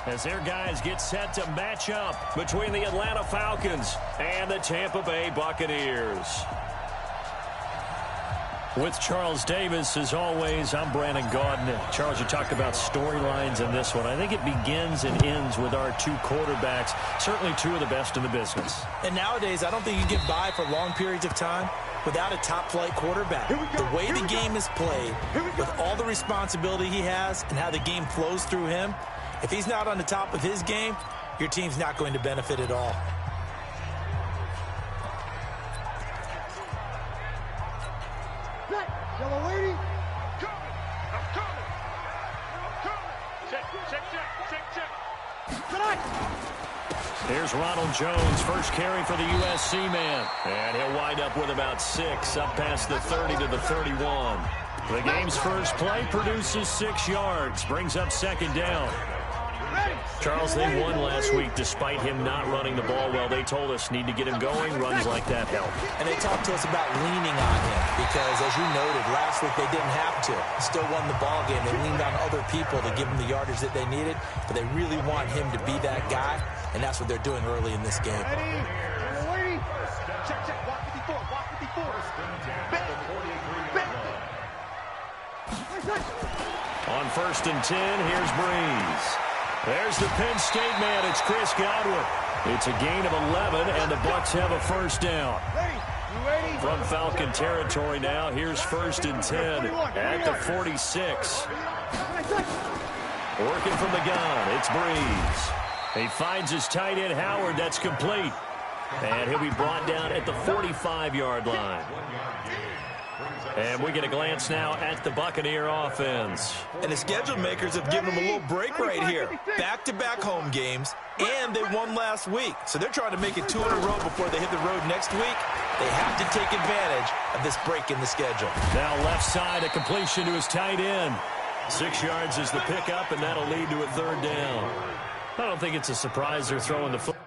As their guys get set to match up between the Atlanta Falcons and the Tampa Bay Buccaneers. With Charles Davis, as always, I'm Brandon Gaudin. Charles, you talked about storylines in this one. I think it begins and ends with our two quarterbacks, certainly two of the best in the business. And nowadays, I don't think you can get by for long periods of time without a top-flight quarterback. The way the game is played, with all the responsibility he has and how the game flows through him, if he's not on the top of his game, your team's not going to benefit at all. Yellow lady. Here's Ronald Jones, first carry for the USC man. And he'll wind up with about 6, up past the 30 to the 31. The game's first play produces 6 yards, brings up second down. Charles, they won last week despite him not running the ball well. They told us need to get him going. Runs like that help. And they talked to us about leaning on him because, as you noted, last week they didn't have to. Still won the ball game. They leaned on other people to give them the yardage that they needed, but they really want him to be that guy, and that's what they're doing early in this game. Check, check. Walk 54. Walk 54. On 1st and 10, here's Breeze. There's the Penn State man. It's Chris Godwin. It's a gain of 11, and the Bucs have a first down. From Falcon territory now, here's 1st and 10 at the 46. Working from the gun, it's Breeze. He finds his tight end, Howard. That's complete. And he'll be brought down at the 45-yard line. And we get a glance now at the Buccaneer offense. And the schedule makers have given them a little break right here. Back-to-back home games, and they won last week. So they're trying to make it 2 in a row before they hit the road next week. They have to take advantage of this break in the schedule. Now left side, a completion to his tight end. 6 yards is the pickup, and that'll lead to a 3rd down. I don't think it's a surprise they're throwing the football.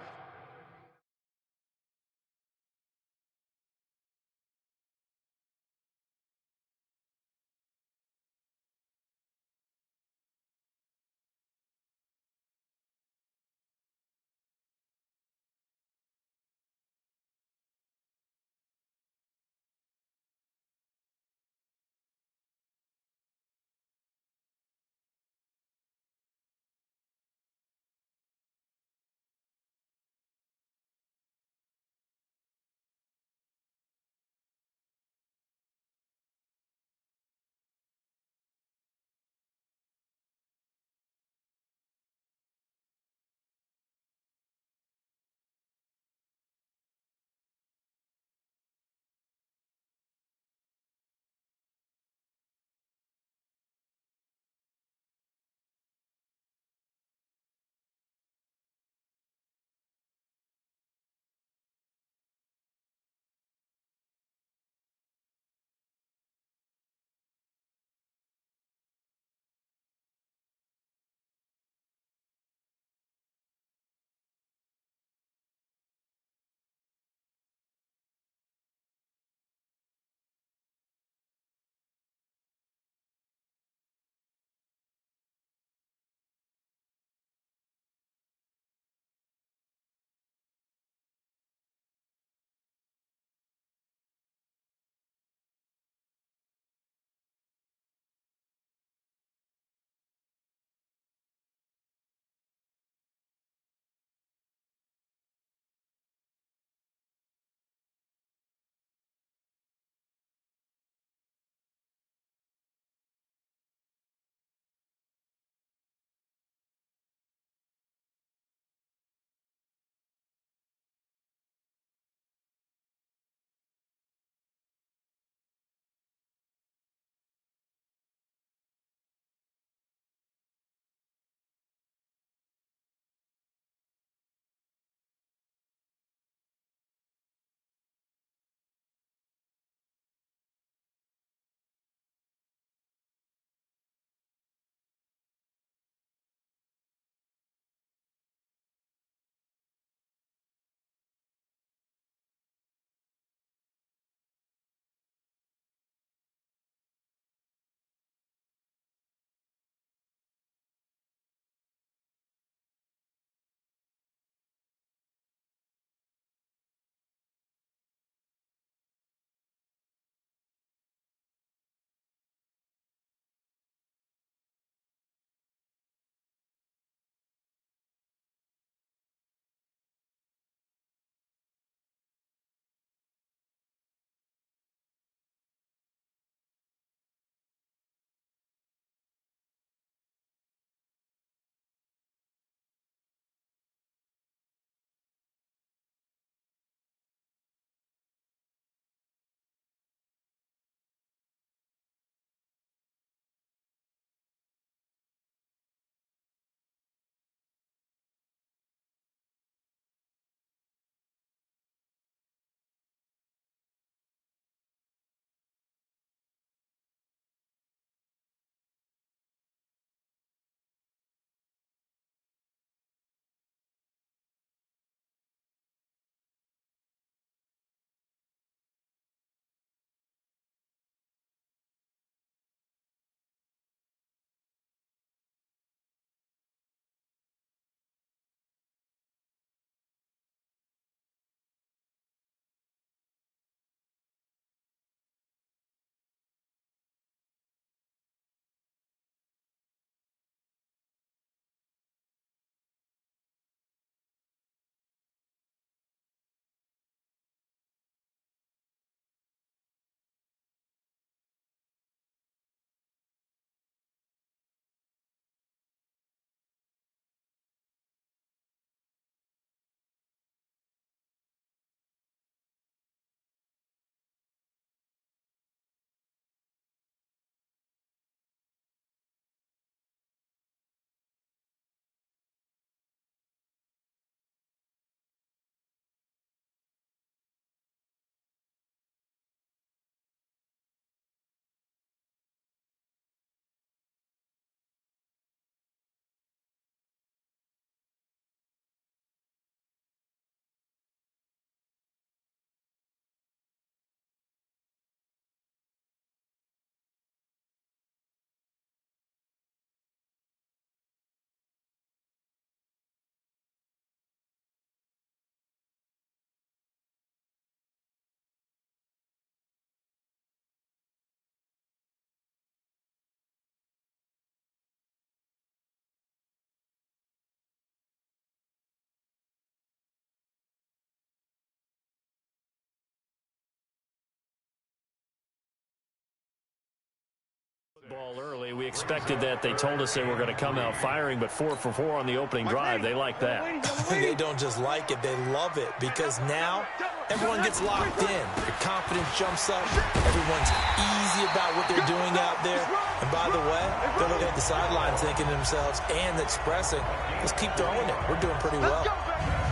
ball early. We expected that. They told us they were going to come out firing, but 4 for 4 on the opening drive. They like that. They don't just like it, they love it, because now everyone gets locked in. Your confidence jumps up. Everyone's easy about what they're doing out there. And by the way, they're looking at the sideline thinking to themselves and expressing, let's keep throwing it. We're doing pretty well.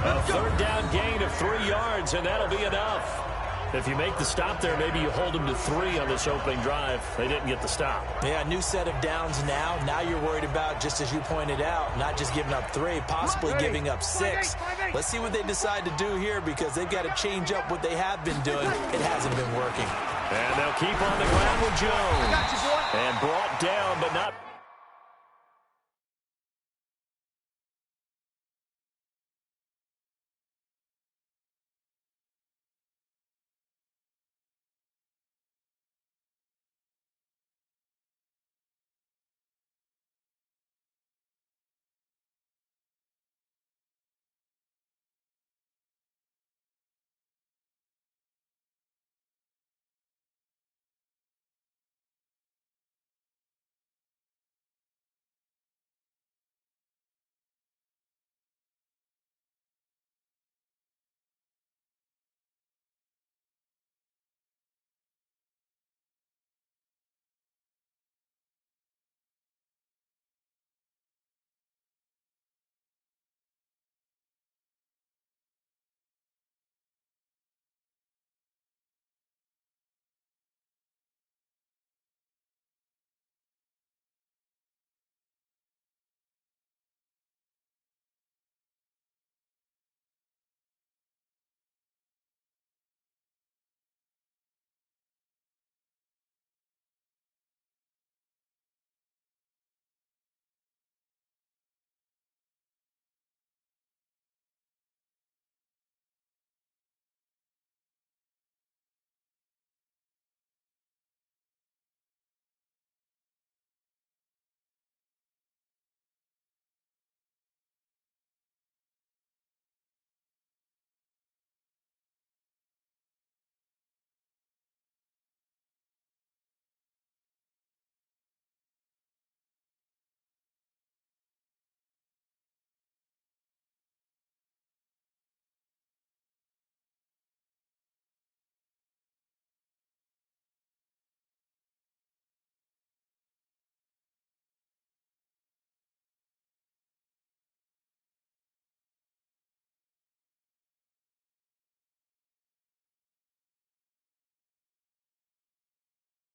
A third down gain of 3 yards, and that'll be enough. If you make the stop there, maybe you hold them to 3 on this opening drive. They didn't get the stop. Yeah, new set of downs now. Now you're worried about, just as you pointed out, not just giving up 3, possibly giving up 6. Let's see what they decide to do here, because they've got to change up what they have been doing. It hasn't been working. And they'll keep on the ground with Jones. And brought down, but not...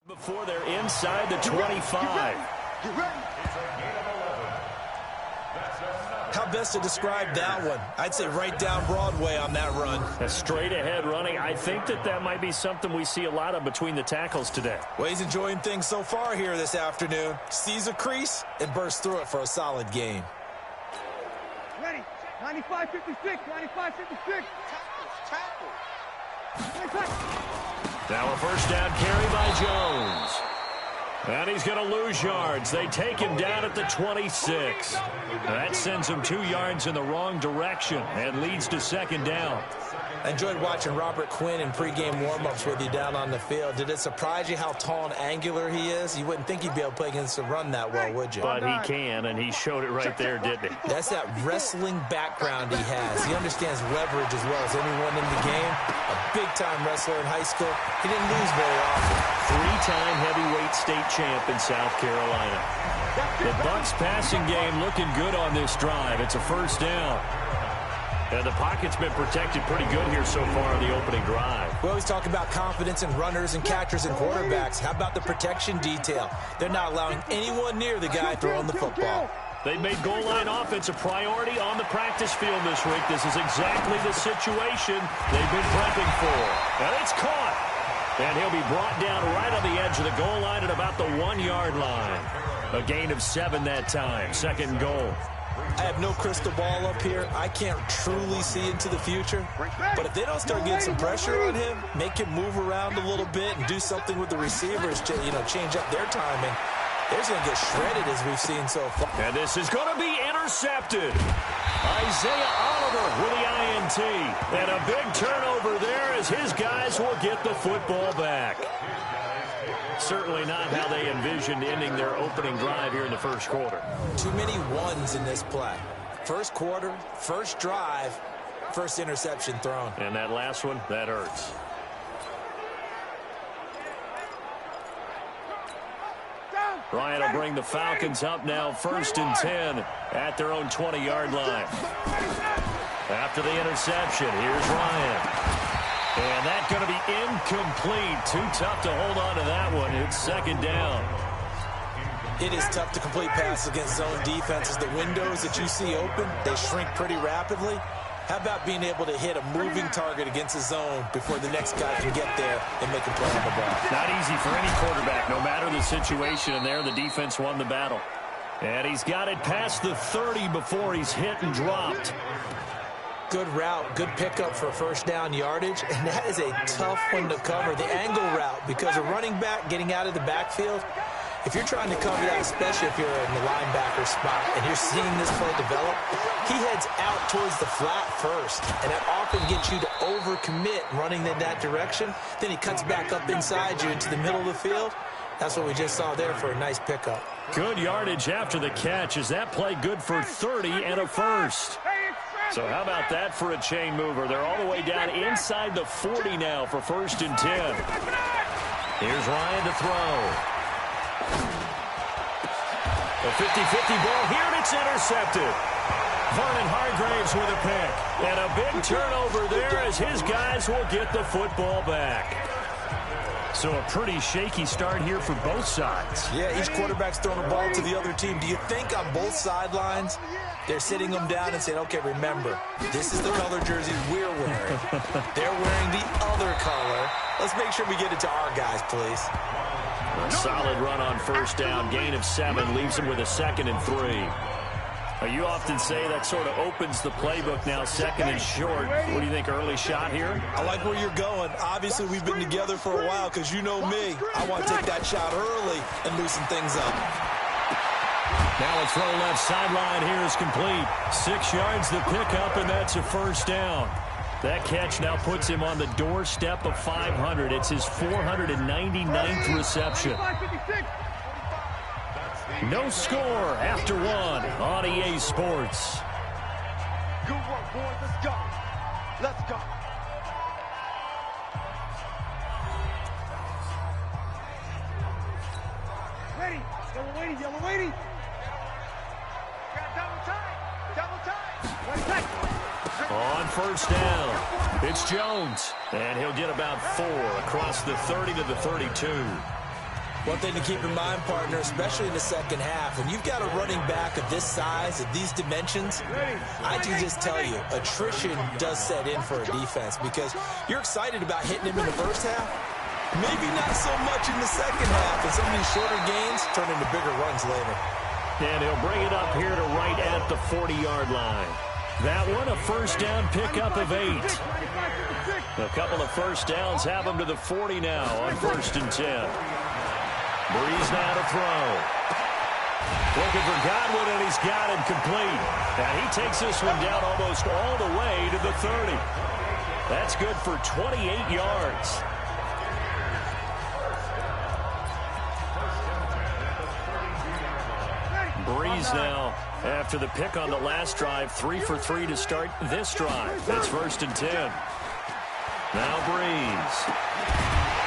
Before they're inside the 25. How best to describe that one? I'd say right down Broadway on that run. A straight ahead running. I think that might be something we see a lot of between the tackles today. Well, he's enjoying things so far here this afternoon. Sees a crease and bursts through it for a solid gain. Ready. 95-56. 95-56. Tackle. Now a first down carry by Jones. And he's going to lose yards. They take him down at the 26. That sends him 2 yards in the wrong direction and leads to second down. I enjoyed watching Robert Quinn in pregame warm-ups with you down on the field. Did it surprise you how tall and angular he is? You wouldn't think he'd be able to play against the run that well, would you? But he can, and he showed it right there, didn't he? That's that wrestling background he has. He understands leverage as well as anyone in the game. A big-time wrestler in high school. He didn't lose very often. 3-time heavyweight state champ in South Carolina. The Bucs passing game looking good on this drive. It's a first down. And the pocket's been protected pretty good here so far in the opening drive. We always talk about confidence in runners and catchers and quarterbacks. How about the protection detail? They're not allowing anyone near the guy throwing the football. They've made goal line offense a priority on the practice field this week. This is exactly the situation they've been prepping for. And it's caught. And he'll be brought down right on the edge of the goal line at about the 1-yard line. A gain of 7 that time. Second and goal. I have no crystal ball up here. I can't truly see into the future. But if they don't start getting some pressure on him, make him move around a little bit and do something with the receivers to, change up their timing, they're going to get shredded as we've seen so far. And this is going to be intercepted. Isaiah Oliver with the INT. And a big turnover there as his guys will get the football back. Certainly not how they envisioned ending their opening drive here in the first quarter. Too many ones in this play. First quarter, first drive, first interception thrown. And that last one, that hurts. Ryan will bring the Falcons up now, 1st and 10 at their own 20-yard line. After the interception, here's Ryan. And that's going to be incomplete. Too tough to hold on to that one. It's 2nd down. It is tough to complete passes against zone defenses. The windows that you see open, they shrink pretty rapidly. How about being able to hit a moving target against a zone before the next guy can get there and make a play on the ball? Not easy for any quarterback, no matter the situation. And there, the defense won the battle. And he's got it past the 30 before he's hit and dropped. Good route, good pickup for first down yardage, and that is a tough one to cover. The angle route, because a running back getting out of the backfield, if you're trying to cover that, especially if you're in the linebacker spot and you're seeing this play develop, he heads out towards the flat first, and that often gets you to overcommit running in that direction. Then he cuts back up inside you into the middle of the field. That's what we just saw there for a nice pickup. Good yardage after the catch. Is that play good for 30 and a first? So how about that for a chain mover? They're all the way down inside the 40 now for 1st and 10. Here's Ryan to throw. A 50-50 ball here, and it's intercepted. Vernon Hargraves with a pick. And a big turnover there as his guys will get the football back. So a pretty shaky start here for both sides. Yeah, each quarterback's throwing a ball to the other team. Do you think on both sidelines they're sitting them down and saying, okay, remember, this is the color jersey we're wearing. They're wearing the other color. Let's make sure we get it to our guys, please. A solid run on first down. Gain of 7 leaves him with a 2nd and 3. You often say that sort of opens the playbook now, 2nd and short. What do you think, early shot here? I like where you're going. Obviously, we've been together for a while because you know me. I want to take that shot early and loosen things up. Now a throw left sideline here is complete. 6 yards the pickup, and that's a first down. That catch now puts him on the doorstep of 500. It's his 499th reception. No score after 1 on EA Sports. Good work, boys. Let's go. Let's go. Ready. Yellow lady. Yellow lady. Got double time. Double time. Ready, take. On first down, it's Jones. And he'll get about 4 across the 30 to the 32. One thing to keep in mind, partner, especially in the second half, when you've got a running back of this size, of these dimensions, I can just tell you, attrition does set in for a defense because you're excited about hitting him in the first half, maybe not so much in the second half, and some of these shorter gains turn into bigger runs later. And he'll bring it up here to right at the 40-yard line. That one, a first down pickup of 8. A couple of first downs have him to the 40 now on 1st and 10. Breeze now to throw. Looking for Godwin, and he's got him complete. And he takes this one down almost all the way to the 30. That's good for 28 yards. Breeze now, after the pick on the last drive, 3 for 3 to start this drive. That's 1st and 10. Now Breeze.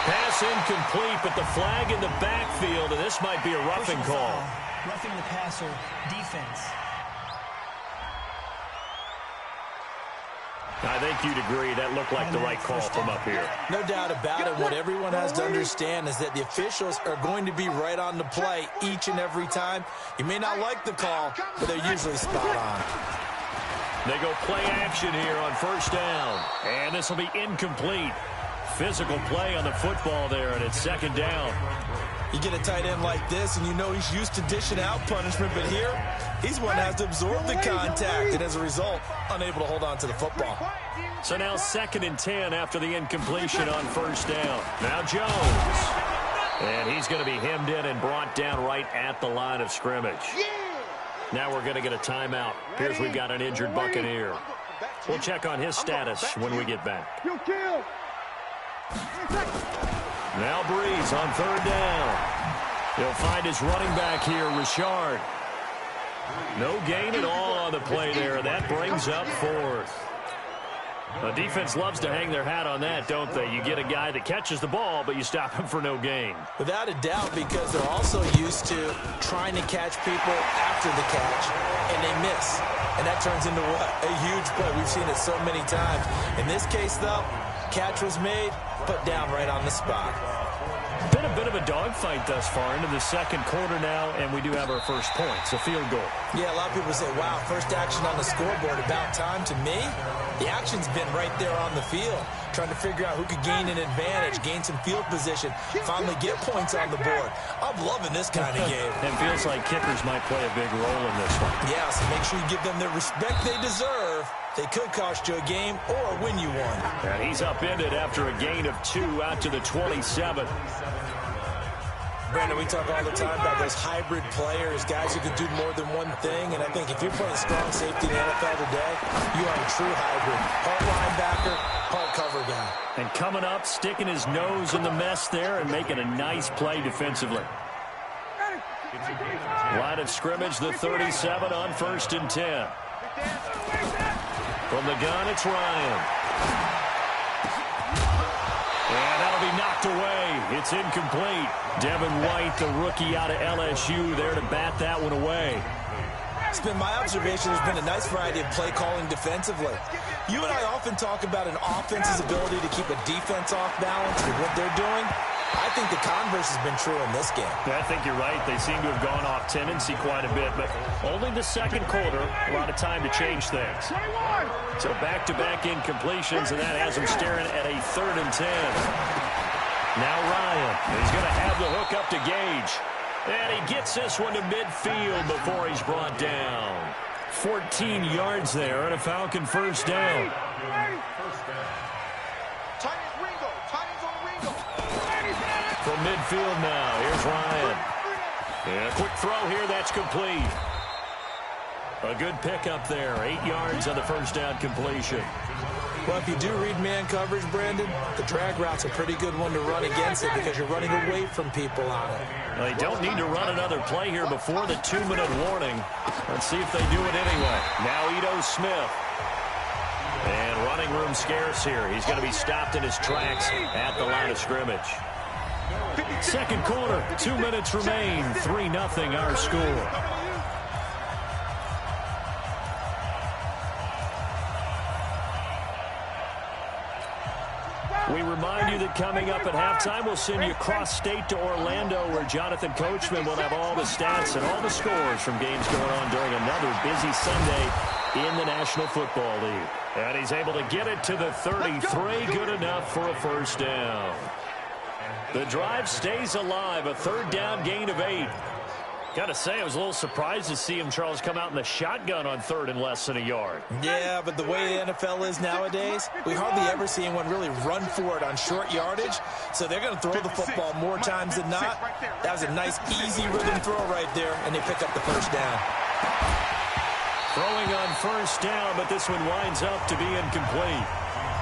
Pass incomplete, but the flag in the backfield, and this might be a roughing call. Roughing the passer, defense. I think you'd agree that looked like the right call from up here. No doubt about it. What everyone has to understand is that the officials are going to be right on the play each and every time. You may not like the call, but they're usually spot on. They go play action here on first down, and this will be incomplete. Physical play on the football there, and it's 2nd down. You get a tight end like this, and you know he's used to dishing out punishment, but here, he's one that has to absorb the contact, and as a result, unable to hold on to the football. So now 2nd and 10 after the incompletion on first down. Now Jones. And he's going to be hemmed in and brought down right at the line of scrimmage. Now we're going to get a timeout. Appears we've got an injured Buccaneer. We'll check on his status when we get back. Now Breeze on third down. He'll find his running back here, Richard. No gain at all on the play there. That brings up fourth. The defense loves to hang their hat on that, don't they? You get a guy that catches the ball, but you stop him for no gain. Without a doubt, because they're also used to trying to catch people after the catch, and they miss. And that turns into what? A huge play. We've seen it so many times. In this case, though, catch was made, put down right on the spot. Been a bit of a dogfight thus far into the second quarter now, and we do have our first points, a field goal. Yeah, a lot of people say, wow, first action on the scoreboard, about time. To me, the action's been right there on the field, trying to figure out who could gain an advantage, gain some field position, finally get points on the board. I'm loving this kind of game. It feels like kickers might play a big role in this one. Yeah, so make sure you give them the respect they deserve. They could cost you a game or win you one. And he's upended after a gain of 2 out to the 27. Brandon, we talk all the time about those hybrid players, guys who can do more than one thing. And I think if you're playing strong safety in the NFL today, you are a true hybrid. Part linebacker, part cover guy. And coming up, sticking his nose in the mess there and making a nice play defensively. Line of scrimmage, the 37 on 1st and 10. From the gun, it's Ryan. And that'll be knocked away. It's incomplete. Devin White, the rookie out of LSU, there to bat that one away. It's been my observation there's been a nice variety of play calling defensively. You and I often talk about an offense's ability to keep a defense off balance with what they're doing. I think the converse has been true in this game. I think you're right. They seem to have gone off tendency quite a bit, but only the second quarter, a lot of time to change things. So back-to-back incompletions, and that has them staring at a 3rd and 10. Now Ryan, he's going to have the hook up to Gage. And he gets this one to midfield before he's brought down. 14 yards there and a Falcon first down. From midfield now, here's Ryan. And a quick throw here, that's complete. A good pickup there, 8 yards on the first down completion. Well, if you do read man coverage, Brandon, the drag route's a pretty good one to run against it because you're running away from people on it. They don't need to run another play here before the 2-minute warning. Let's see if they do it anyway. Now Ito Smith. And running room scarce here. He's going to be stopped in his tracks at the line of scrimmage. Second quarter, 2 minutes remain. 3-0 our score. We remind you that coming up at halftime, we'll send you cross-state to Orlando, where Jonathan Coachman will have all the stats and all the scores from games going on during another busy Sunday in the National Football League. And he's able to get it to the 33, good enough for a first down. The drive stays alive, a 3rd down gain of 8. Got to say, I was a little surprised to see him, Charles, come out in the shotgun on 3rd and less than a yard. Yeah, but the way the NFL is nowadays, we hardly ever see anyone really run for it on short yardage. So they're going to throw the football more times than not. That was a nice, easy rhythm throw right there, and they pick up the first down. Throwing on first down, but this one winds up to be incomplete.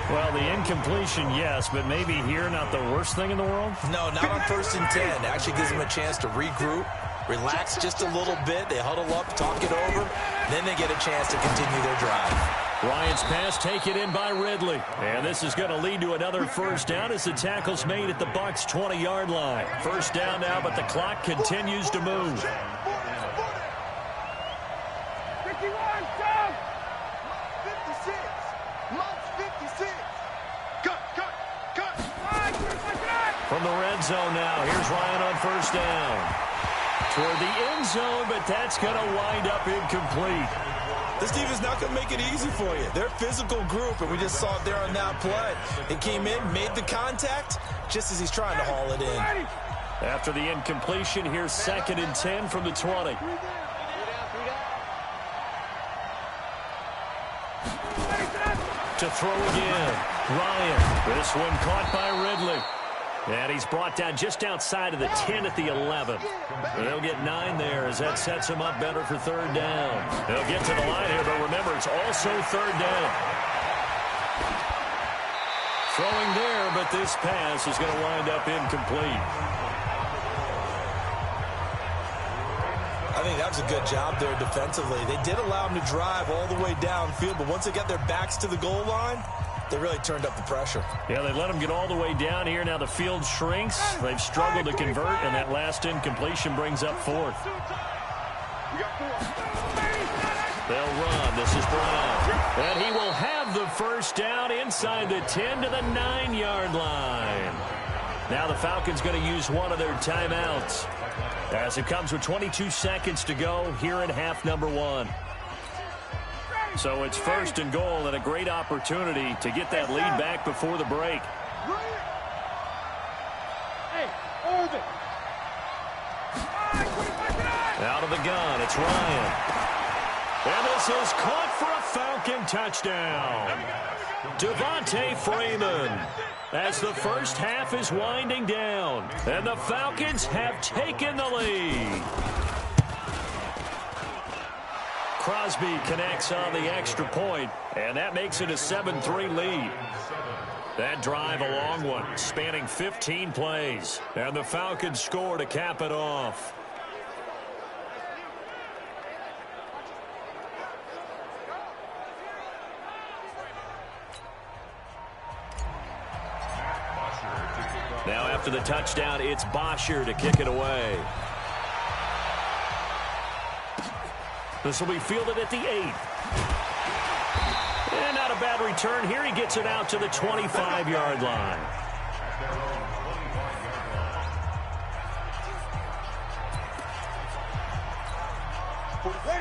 Well, the incompletion, yes, but maybe here not the worst thing in the world? No, not on 1st and 10. It actually gives them a chance to regroup, relax just a little bit. They huddle up, talk it over. Then they get a chance to continue their drive. Ryan's pass taken in by Ridley. And this is going to lead to another first down as the tackle's made at the Bucs' 20-yard line. First down now, but the clock continues to move. 51, stop! 56. Month 56. Cut. From the red zone now, here's Ryan on first down. Toward the end zone, but that's going to wind up incomplete. This defense is not going to make it easy for you. They're a physical group, and we just saw it there on that play. They came in, made the contact, just as he's trying to haul it in. After the incompletion, here's 2nd and 10 from the 20. To throw again, Ryan. This one caught by Ridley. And he's brought down just outside of the 10 at the 11. They'll get 9 there as that sets him up better for 3rd down. They'll get to the line here, but remember, it's also 3rd down. Throwing there, but that this pass is going to wind up incomplete. I think that was a good job there defensively. They did allow him to drive all the way downfield, but once they got their backs to the goal line, they really turned up the pressure. Yeah, they let him get all the way down here. Now the field shrinks. They've struggled to convert, and that last incompletion brings up fourth. They'll run. This is Brown. And he will have the first down inside the 10 to the 9-yard line. Now the Falcons going to use one of their timeouts as it comes with 22 seconds to go here in half number 1. So it's first and goal and a great opportunity to get that lead back before the break. Out of the gun, it's Ryan. And this is caught for a Falcon touchdown. Devontae Freeman as the first half is winding down. And the Falcons have taken the lead. Crosby connects on the extra point, and that makes it a 7-3 lead. That drive a long one, spanning 15 plays. And the Falcons score to cap it off. Now after the touchdown, it's Bosher to kick it away. This will be fielded at the 8. And not a bad return here. He gets it out to the 25-yard line.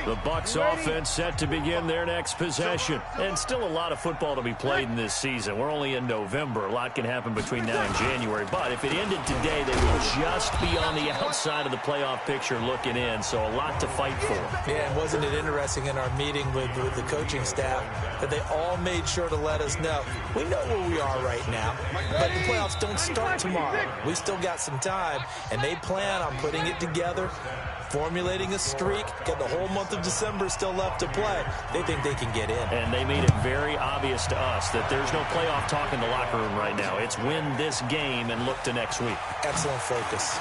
The Bucs offense set to begin their next possession. And still a lot of football to be played in this season. We're only in November. A lot can happen between now and January. But if it ended today, they would just be on the outside of the playoff picture looking in. So a lot to fight for. Yeah, and wasn't it interesting in our meeting with the coaching staff that they all made sure to let us know, we know where we are right now, but the playoffs don't start tomorrow. We still got some time, and they plan on putting it together, formulating a streak, got the whole month of December still left to play. They think they can get in. And they made it very obvious to us that there's no playoff talk in the locker room right now. It's win this game and look to next week. Excellent focus.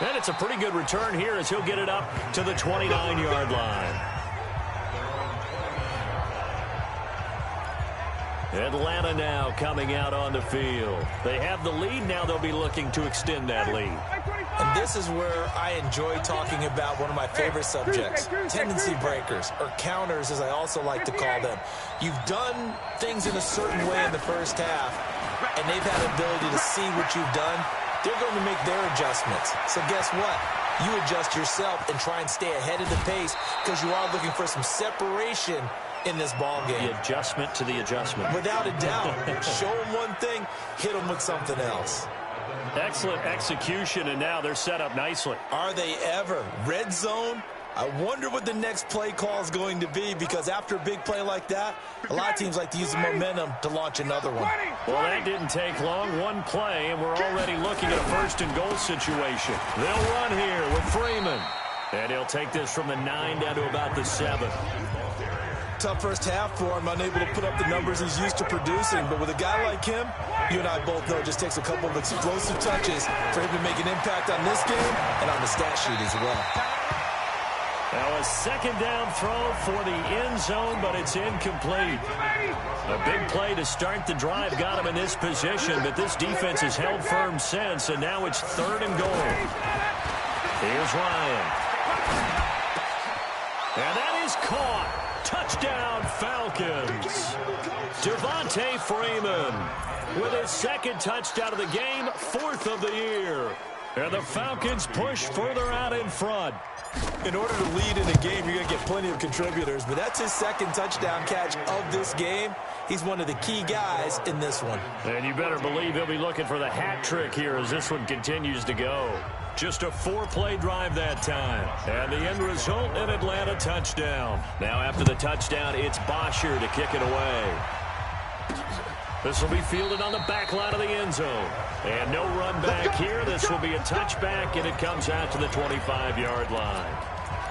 And it's a pretty good return here as he'll get it up to the 29-yard line. Atlanta now coming out on the field. They have the lead. Now they'll be looking to extend that lead. And this is where I enjoy talking about one of my favorite subjects, tendency breakers, or counters as I also like to call them. You've done things in a certain way in the first half, and they've had the ability to see what you've done. They're going to make their adjustments. So guess what? You adjust yourself and try and stay ahead of the pace because you are looking for some separation in this ball game. The adjustment to the adjustment. Without a doubt. Show them one thing, hit them with something else. Excellent execution, and now they're set up nicely. Are they ever? Red zone? I wonder what the next play call is going to be, because after a big play like that, a lot of teams like to use the momentum to launch another one. Well, that didn't take long. One play, and we're already looking at a first and goal situation. They'll run here with Freeman. And he'll take this from the 9 down to about the 7. Tough first half for him, unable to put up the numbers he's used to producing. But with a guy like him, you and I both know it just takes a couple of explosive touches for him to make an impact on this game and on the stat sheet as well. Now a second down throw for the end zone, but it's incomplete. A big play to start the drive got him in this position, but this defense has held firm since, and now it's 3rd and goal. Here's Ryan. And that is caught. Touchdown, Falcons. Devontae Freeman with his second touchdown of the game, 4th of the year. And the Falcons push further out in front. In order to lead in a game, you're going to get plenty of contributors, but that's his second touchdown catch of this game. He's one of the key guys in this one. And you better believe he'll be looking for the hat trick here as this one continues to go. Just a 4-play drive that time. And the end result, an Atlanta touchdown. Now after the touchdown, it's Bosher to kick it away. This will be fielded on the back line of the end zone. And no run back here. This will be a touchback, and it comes out to the 25-yard line.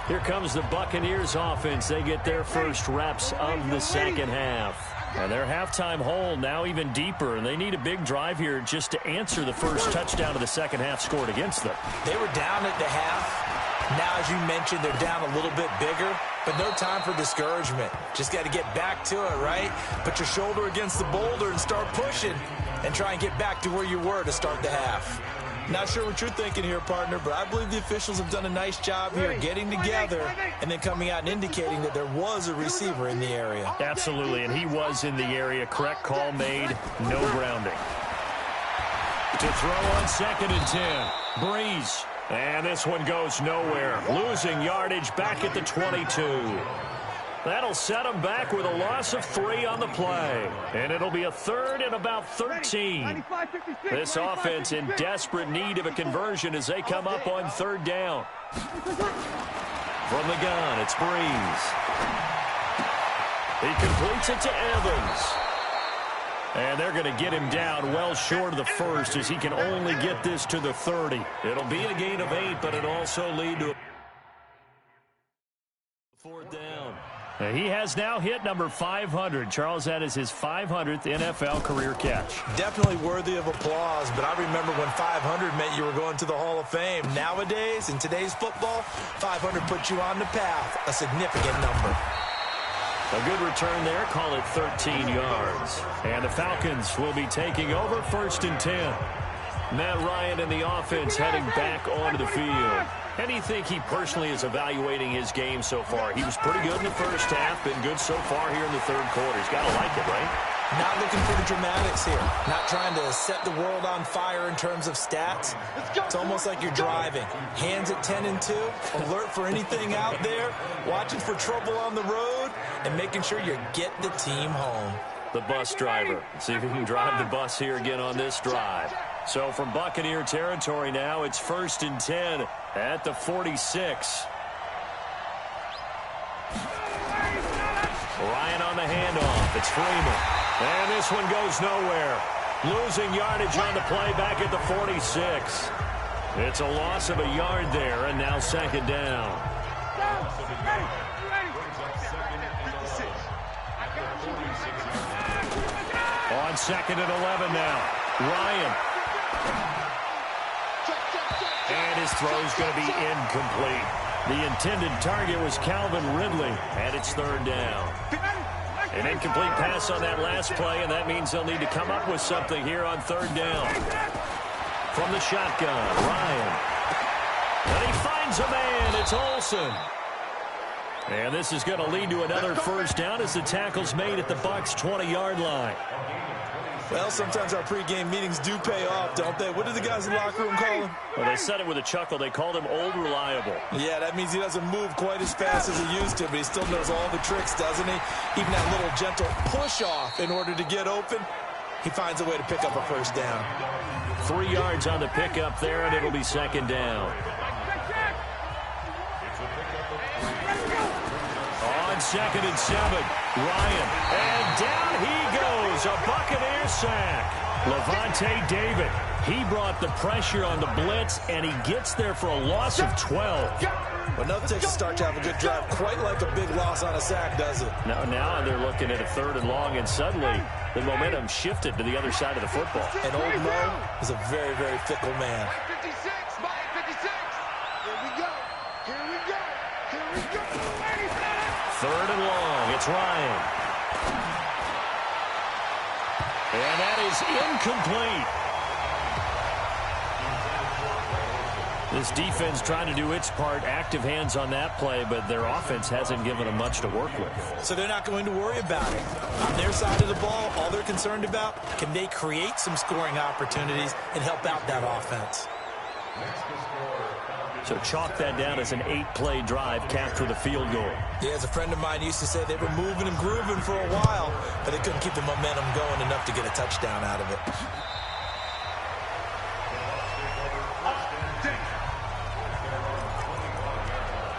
Here comes the Buccaneers offense. They get their first reps of the second half. And their halftime hole now even deeper, and they need a big drive here just to answer the first touchdown of the second half scored against them. They were down at the half. Now, as you mentioned, they're down a little bit bigger, but no time for discouragement. Just got to get back to it, right? Put your shoulder against the boulder and start pushing and try and get back to where you were to start the half. Not sure what you're thinking here, partner, but I believe the officials have done a nice job here getting together and then coming out and indicating that there was a receiver in the area. Absolutely, and he was in the area. Correct call made, no grounding. To throw on 2nd and 10, Breeze. And this one goes nowhere. Losing yardage back at the 22. That'll set them back with a loss of 3 on the play. And it'll be a 3rd and about 13. This offense in desperate need of a conversion as they come up on 3rd down. From the gun, it's Breeze. He completes it to Evans. And they're going to get him down well short of the first as he can only get this to the 30. It'll be a gain of 8, but it'll also lead to a 4th down. He has now hit number 500. Charles, that is his 500th NFL career catch. Definitely worthy of applause, but I remember when 500 meant you were going to the Hall of Fame. Nowadays, in today's football, 500 puts you on the path, a significant number. A good return there, call it 13 yards. And the Falcons will be taking over 1st and 10. Matt Ryan and the offense heading back onto the field. How do you think he personally is evaluating his game so far? He was pretty good in the first half, been good so far here in the 3rd quarter. He's got to like it, right? Not looking for the dramatics here. Not trying to set the world on fire in terms of stats. It's almost like you're driving. Hands at 10 and 2, alert for anything out there, watching for trouble on the road, and making sure you get the team home. The bus driver. See if he can drive the bus here again on this drive. So from Buccaneer territory now, it's 1st and 10 at the 46. Ryan on the handoff. It's Freeman. And this one goes nowhere. Losing yardage on the play back at the 46. It's a loss of a yard there, and now 2nd down. On 2nd and 11 now. Ryan. And his throw's going to be incomplete. The intended target was Calvin Ridley, and it's 3rd down. An incomplete pass on that last play, and that means they'll need to come up with something here on 3rd down. From the shotgun, Ryan. And he finds a man. It's Olsen. And this is going to lead to another 1st down as the tackle's made at the Bucs' 20-yard line. Well, sometimes our pregame meetings do pay off, don't they? What did the guys in the locker room call him? Well, they said it with a chuckle. They called him Old Reliable. Yeah, that means he doesn't move quite as fast as he used to, but he still knows all the tricks, doesn't he? Even that little gentle push-off in order to get open, he finds a way to pick up a 1st down. 3 yards on the pickup there, and it'll be 2nd down. On 2nd and 7, Ryan. And down he goes, a Buccaneer sack. Levante David, he brought the pressure on the blitz, and he gets there for a loss of 12. Well, nothing takes a start to have a good drive quite like a big loss on a sack, does it? Now they're looking at a 3rd and long, and suddenly the momentum shifted to the other side of the football. And old Mo is a very, very fickle man. 56, by 56. Here we go. Here we go. Here we go. 3rd and long. It's Ryan. And that is incomplete. This defense trying to do its part, active hands on that play, but their offense hasn't given them much to work with. So they're not going to worry about it. On their side of the ball, all they're concerned about, can they create some scoring opportunities and help out that offense? So chalk that down as an 8-play drive, capped with a field goal. Yeah, as a friend of mine used to say, they were moving and grooving for a while, but they couldn't keep the momentum going enough to get a touchdown out of it.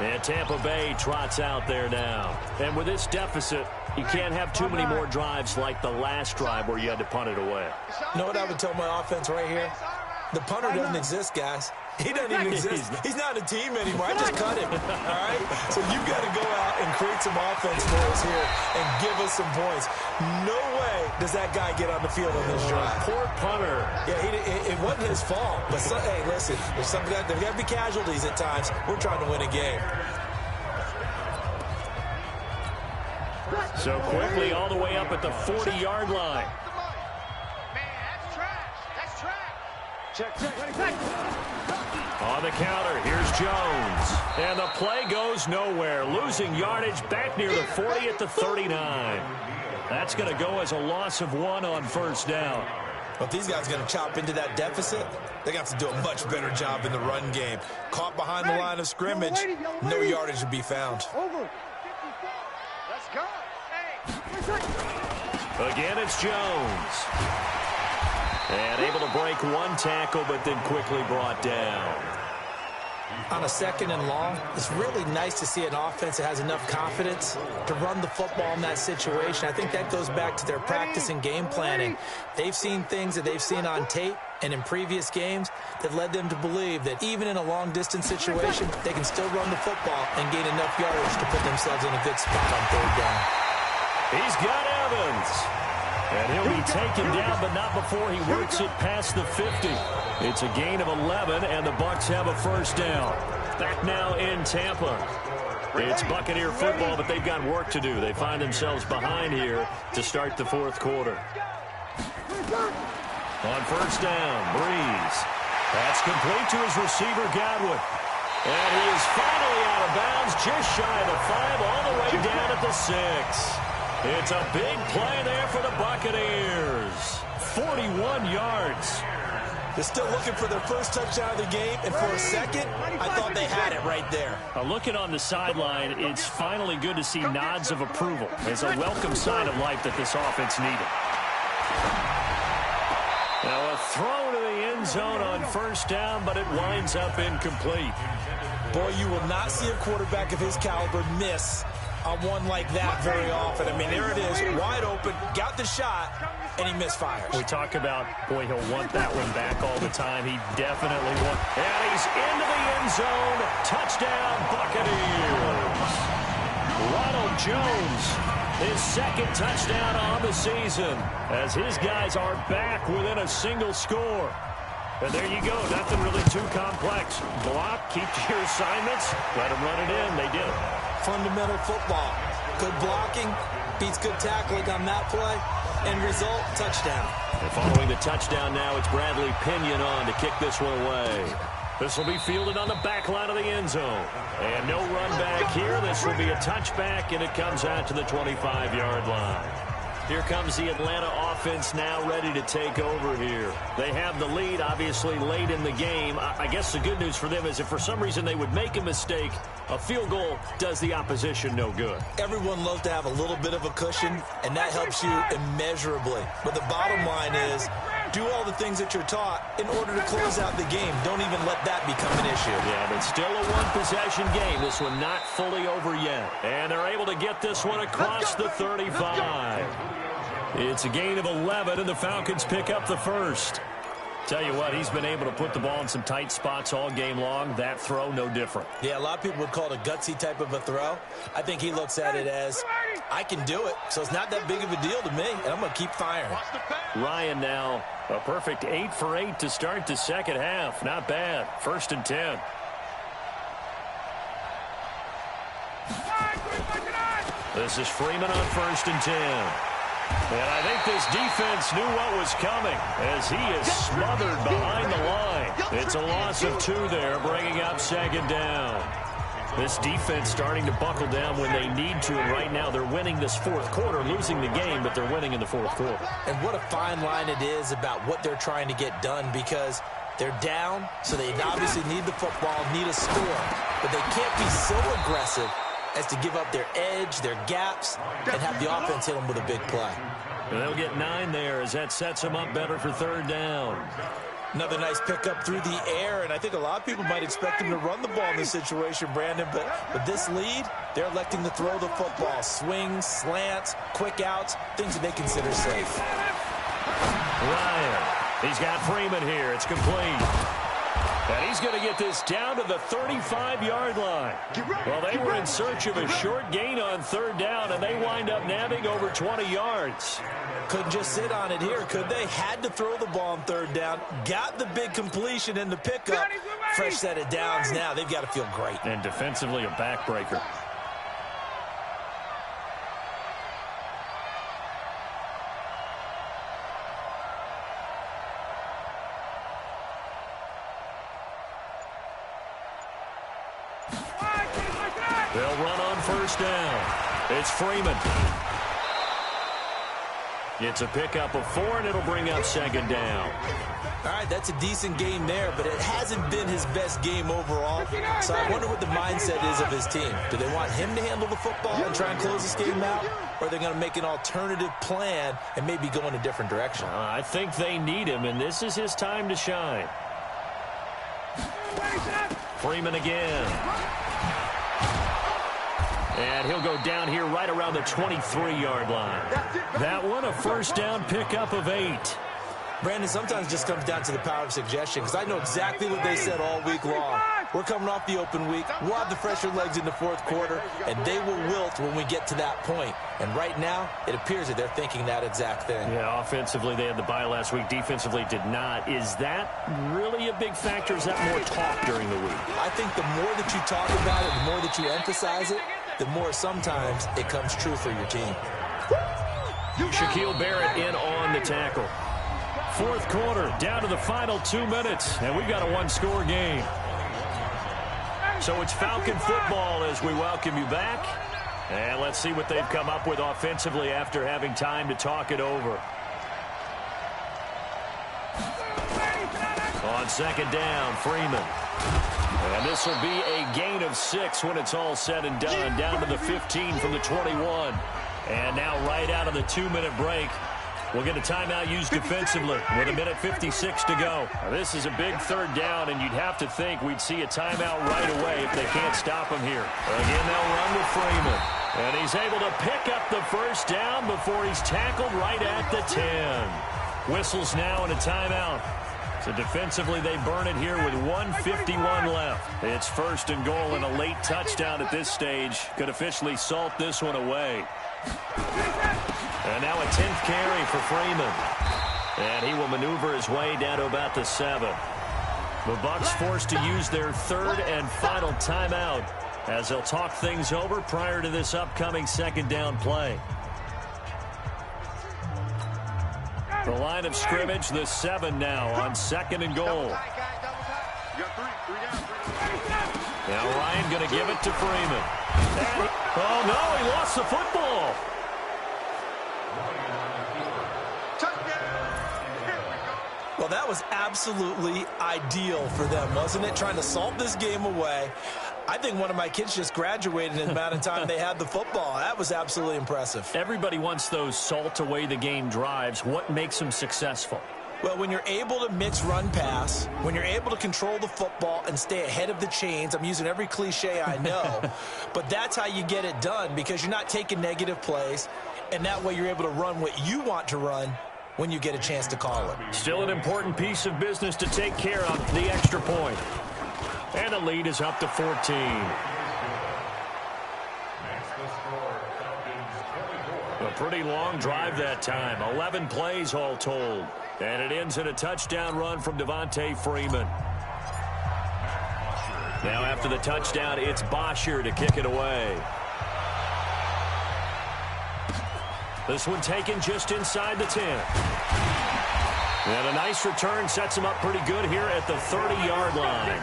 And Tampa Bay trots out there now. And with this deficit, you can't have too many more drives like the last drive where you had to punt it away. You know what I would tell my offense right here? The punter doesn't exist, guys. He doesn't even exist. He's not a team anymore. I just cut him, all right? So you've got to go out and create some offense for us here and give us some points. No way does that guy get on the field on this drive. Poor punter. Yeah, it wasn't his fault. But, hey, listen, there's got to be casualties at times. We're trying to win a game. So quickly all the way up at the 40-yard line. Check, ready, On the counter, here's Jones. And the play goes nowhere. Losing yardage back near the 40 at the 39. That's going to go as a loss of 1 on first down. Well, if these guys are going to chop into that deficit, they got to do a much better job in the run game. Caught behind the line of scrimmage, no yardage to be found. Over. Let's go. Hey. Again, it's Jones. And able to break one tackle, but then quickly brought down. On a second and long, it's really nice to see an offense that has enough confidence to run the football in that situation. I think that goes back to their practice and game planning. They've seen things that they've seen on tape and in previous games that led them to believe that even in a long-distance situation, they can still run the football and gain enough yardage to put themselves in a good spot on third down. He's got Evans. And he'll be taken down, but not before he works it past the 50. It's a gain of 11, and the Bucs have a first down. Back now in Tampa. It's Buccaneer football, but they've got work to do. They find themselves behind here to start the fourth quarter. On first down, Breeze. That's complete to his receiver, Godwin. And he is finally out of bounds, just shy of the 5, all the way down at the 6. It's a big play there for the Buccaneers. 41 yards. They're still looking for their first touchdown of the game, and for a second, I thought they had it right there. Looking on the sideline, it's finally good to see nods of approval. It's a welcome sign of life that this offense needed. Now a throw to the end zone on first down, but it winds up incomplete. Boy, you will not see a quarterback of his caliber miss on one like that very often. I mean, there it is, wide open, got the shot, and he misfires. We talk about, boy, he'll want that one back all the time. He definitely wants. And he's into the end zone. Touchdown, Buccaneers. Ronald Jones, his second touchdown on the season, as his guys are back within a single score. And there you go, nothing really too complex. Block, keep to your assignments, let them run it in. They did it. Fundamental football. Good blocking, beats good tackling on that play, and result, touchdown. And following the touchdown now, it's Bradley Pinion on to kick this one away. This will be fielded on the back line of the end zone. And no run back here. This will be a touchback, and it comes out to the 25-yard line. Here comes the Atlanta offense now ready to take over here. They have the lead, obviously, late in the game. I guess the good news for them is if for some reason they would make a mistake, a field goal does the opposition no good. Everyone loves to have a little bit of a cushion, and that helps you immeasurably. But the bottom line is, do all the things that you're taught in order to close out the game. Don't even let that become an issue. Yeah, but still a one-possession game. This one not fully over yet. And they're able to get this one across the 35. It's a gain of 11, and the Falcons pick up the first. Tell you what, he's been able to put the ball in some tight spots all game long. That throw, no different. Yeah, a lot of people would call it a gutsy type of a throw. I think he looks at it as, I can do it, so it's not that big of a deal to me, and I'm going to keep firing. Ryan now, a perfect 8 for 8 to start the second half. Not bad. 1st and 10. This is Freeman on 1st and 10. And I think this defense knew what was coming as he is smothered behind the line. It's a loss of 2 there, bringing up 2nd down. This defense starting to buckle down when they need to, and right now they're winning this 4th quarter, losing the game, but they're winning in the 4th quarter. And what a fine line it is about what they're trying to get done, because they're down, so they obviously need the football, need a score, but they can't be so aggressive as to give up their edge, their gaps, and have the offense hit them with a big play. And they'll get 9 there as that sets them up better for 3rd down. Another nice pickup through the air, and I think a lot of people might expect him to run the ball in this situation, Brandon, but with this lead, they're electing to throw the football. Swings, slants, quick outs, things that they consider safe. Ryan He's got Freeman here. It's complete. And he's going to get this down to the 35-yard line. Well, they were in search of a short gain on third down, and they wind up nabbing over 20 yards. Couldn't just sit on it here, could they? Had to throw the ball on third down. Got the big completion in the pickup. Fresh set of downs now. They've got to feel great. And defensively, a backbreaker. They'll run on first down. It's Freeman. It's a pickup of 4, and it'll bring up second down. All right, that's a decent game there, but it hasn't been his best game overall. So I wonder what the mindset is of his team. Do they want him to handle the football and try and close this game out? Or are they going to make an alternative plan and maybe go in a different direction? I think they need him, and this is his time to shine. Freeman again. And he'll go down here right around the 23-yard line. That one, a first down pickup of 8. Brandon, sometimes it just comes down to the power of suggestion, because I know exactly what they said all week long. We're coming off the open week. We'll have the fresher legs in the fourth quarter, and they will wilt when we get to that point. And right now, it appears that they're thinking that exact thing. Yeah, offensively, they had the bye last week. Defensively, did not. Is that really a big factor? Is that more talk during the week? I think the more that you talk about it, the more that you emphasize it, the more sometimes it comes true for your team. Shaquille Barrett in on the tackle. Fourth quarter, down to the final 2 minutes, and we've got a one-score game. So it's Falcon football as we welcome you back. And let's see what they've come up with offensively after having time to talk it over. On second down, Freeman. And this will be a gain of 6 when it's all said and done. Down to the 15 from the 21. And now right out of the 2-minute break, we'll get a timeout used defensively with 1:56 to go. Now, this is a big third down, and you'd have to think we'd see a timeout right away if they can't stop him here. Again, they'll run with Freeman. And he's able to pick up the first down before he's tackled right at the 10. Whistles now and a timeout. So defensively, they burn it here with 1:51 left. It's first and goal, and a late touchdown at this stage could officially salt this one away. And now a 10th carry for Freeman. And he will maneuver his way down to about the 7. The Bucs forced to use their third and final timeout as they'll talk things over prior to this upcoming second down play. The line of scrimmage, the 7 now on second and goal. Now Ryan going to give it to Freeman. And, oh no, he lost the football. Well, that was absolutely ideal for them, wasn't it? Trying to salt this game away. I think one of my kids just graduated in the amount of time they had the football. That was absolutely impressive. Everybody wants those salt away the game drives. What makes them successful? Well, when you're able to mix run pass, when you're able to control the football and stay ahead of the chains, I'm using every cliche I know, but that's how you get it done, because you're not taking negative plays, and that way you're able to run what you want to run when you get a chance to call it. Still an important piece of business to take care of, the extra point. And the lead is up to 14. A pretty long drive that time. 11 plays all told. And it ends in a touchdown run from Devontae Freeman. Now after the touchdown, it's Bosher to kick it away. This one taken just inside the 10. And a nice return sets him up pretty good here at the 30-yard line.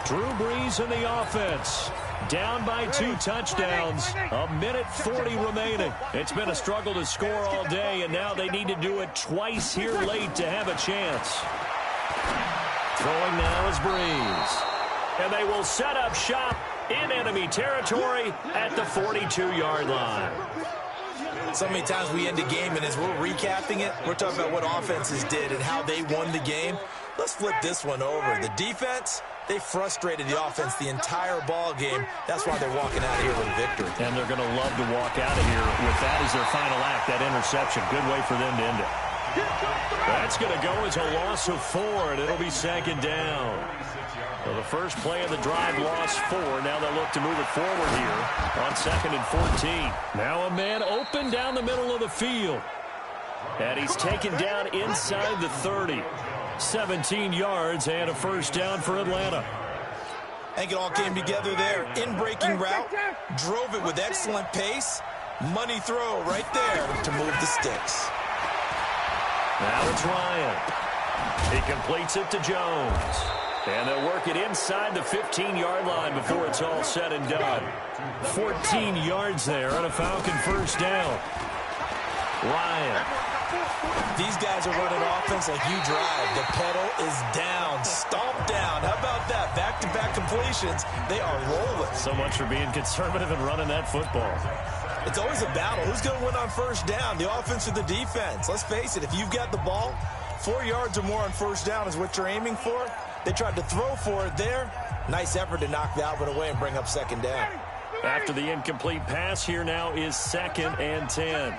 Drew Brees in the offense. Down by 2 touchdowns. 1:40 remaining. It's been a struggle to score all day, and now they need to do it twice here late to have a chance. Throwing now is Brees. And they will set up shop in enemy territory at the 42-yard line. So many times we end a game, and as we're recapping it, we're talking about what offenses did and how they won the game. Let's flip this one over. The defense, They frustrated the offense the entire ball game. That's why they're walking out of here with a victory. And they're going to love to walk out of here with that as their final act, that interception. Good way for them to end it. That's going to go as a loss of 4, and it'll be second down. Well, the first play of the drive lost 4. Now they'll look to move it forward here on 2nd and 14. Now a man open down the middle of the field. And he's taken down inside the 30. 17 yards and a first down for Atlanta. I think it all came together there. In-breaking route, drove it with excellent pace. Money throw right there to move the sticks. Now it's Ryan. He completes it to Jones. And they'll work it inside the 15-yard line before it's all said and done. 14 yards there on a Falcon first down. Ryan. These guys are running offense like you drive. The pedal is down, stomped down. How about that? Back-to-back completions. They are rolling. So much for being conservative and running that football. It's always a battle. Who's going to win on first down, the offense or the defense? Let's face it, if you've got the ball, 4 yards or more on first down is what you're aiming for. They tried to throw for it there. Nice effort to knock that one away and bring up second down. After the incomplete pass, here now is 2nd and 10.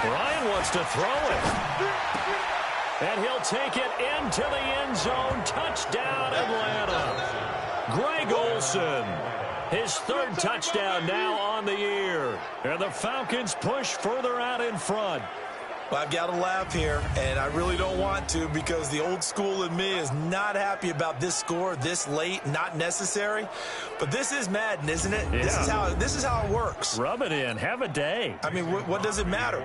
Ryan wants to throw it. And he'll take it into the end zone. Touchdown, Atlanta. Greg Olsen. His 3rd touchdown now on the year. And the Falcons push further out in front. Well, I've got to laugh here, and I really don't want to because the old school in me is not happy about this score this late, not necessary. But this is Madden, isn't it? Yeah. This is how it works. Rub it in. Have a day. I mean, what does it matter?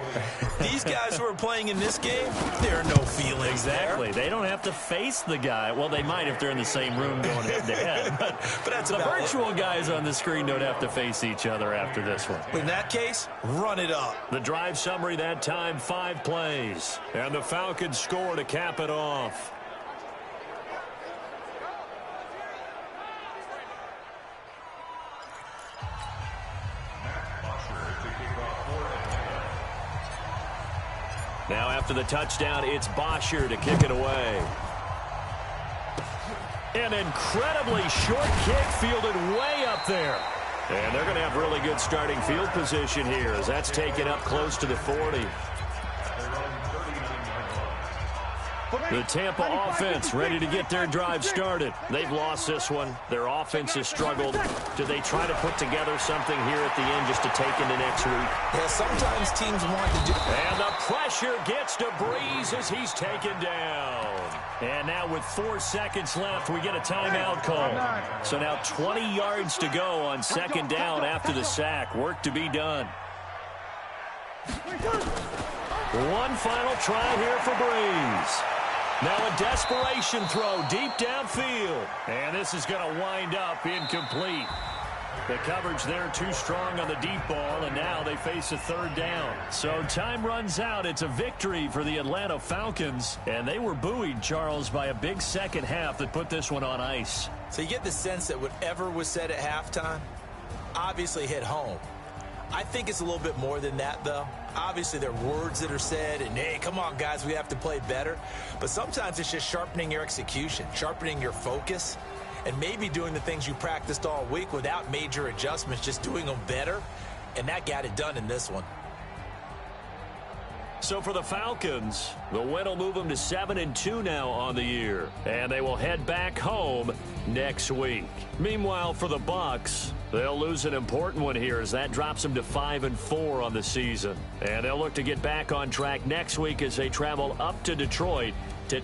These guys who are playing in this game, there are no feelings Exactly. there. They don't have to face the guy. Well, they might if they're in the same room going head-to-head. But that's the about virtual guys on the screen don't have to face each other after this one. In that case, run it up. The drive summary that time, 5 plays. And the Falcons score to cap it off. Now after the touchdown, it's Bosher to kick it away. An incredibly short kick fielded way up there. And they're going to have really good starting field position here as that's taken up close to the 40. The Tampa offense ready to get their drive started. They've lost this one. Their offense has struggled. Do they try to put together something here at the end just to take into next week? Yeah, sometimes teams want to do. And the pressure gets to Breeze as he's taken down. And now with 4 seconds left, we get a timeout call. So now 20 yards to go on second down after the sack. Work to be done. One final try here for Breeze. Now a desperation throw deep downfield. And this is going to wind up incomplete. The coverage there too strong on the deep ball, and now they face a 3rd down. So time runs out. It's a victory for the Atlanta Falcons. And they were buoyed, Charles, by a big second half that put this one on ice. So you get the sense that whatever was said at halftime obviously hit home. I think it's a little bit more than that, though. Obviously, there are words that are said, and, hey, come on, guys, we have to play better. But sometimes it's just sharpening your execution, sharpening your focus, and maybe doing the things you practiced all week without major adjustments, just doing them better. And that got it done in this one. So for the Falcons, the win will move them to 7-2 now on the year. And they will head back home next week. Meanwhile, for the Bucs, they'll lose an important one here as that drops them to 5-4 on the season. And they'll look to get back on track next week as they travel up to Detroit to